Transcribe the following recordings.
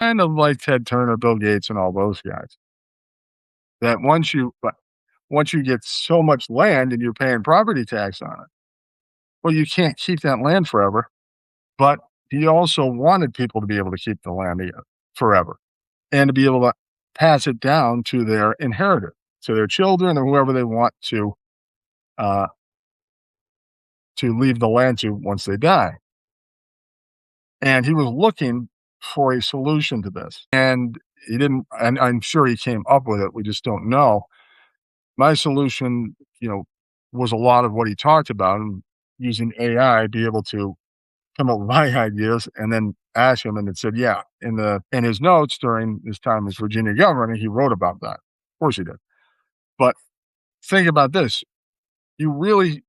kind of like Ted Turner, Bill Gates, and all those guys. That once you get so much land and you're paying property tax on it, well, you can't keep that land forever. But he also wanted people to be able to keep the land forever and to be able to pass it down to their inheritor, to their children or whoever they want uh, to leave the land to once they die. And he was looking for a solution to this. And he didn't, and I'm sure he came up with it. We just don't know. My solution, was a lot of what he talked about, and using AI, be able to come up with my ideas and then ask him. And it said, yeah, in his notes during his time as Virginia governor, he wrote about that. Of course he did. But think about this. You really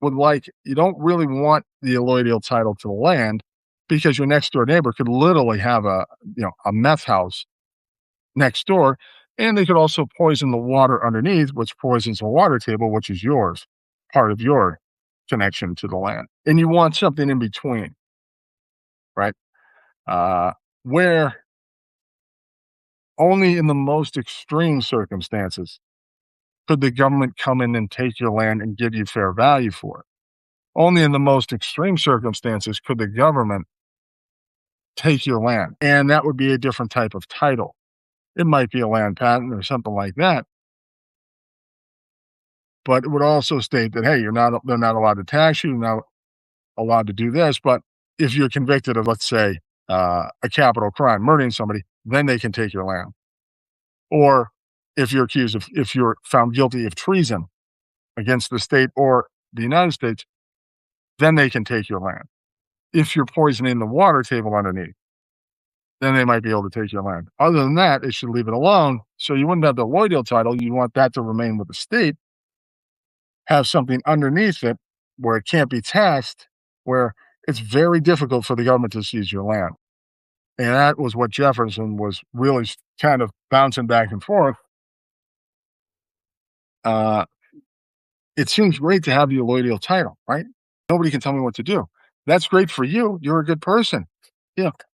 you don't really want the allodial title to the land, because your next door neighbor could literally have a meth house next door, and they could also poison the water underneath, which poisons the water table, which is yours, part of your connection to the land. And you want something in between, right? Where only in the most extreme circumstances could the government come in and take your land and give you fair value for it. Only in the most extreme circumstances could the government take your land, and that would be a different type of title. It might be a land patent or something like that, but it would also state that, hey, they're not allowed to tax you, you're not allowed to do this. But if you're convicted of, let's say, a capital crime, murdering somebody, then they can take your land. Or if you're found guilty of treason against the state or the United States, then they can take your land. If you're poisoning the water table underneath, then they might be able to take your land. Other than that, they should leave it alone. So you wouldn't have the allodial title. You want that to remain with the state. Have something underneath it where it can't be taxed, where it's very difficult for the government to seize your land. And that was what Jefferson was really kind of bouncing back and forth. It seems great to have the allodial title, right? Nobody can tell me what to do. That's great for you. You're a good person.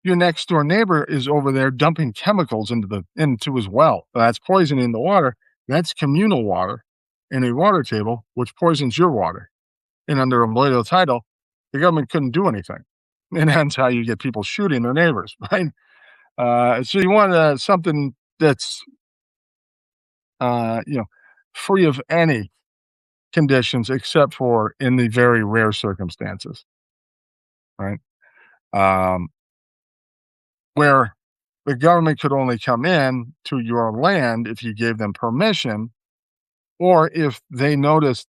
Your next door neighbor is over there dumping chemicals into his well. That's poisoning the water. That's communal water in a water table, which poisons your water. And under a allodial title, the government couldn't do anything. And that's how you get people shooting their neighbors, right? So you want something that's, free of any conditions except for in the very rare circumstances, right? Where the government could only come in to your land if you gave them permission, or if they noticed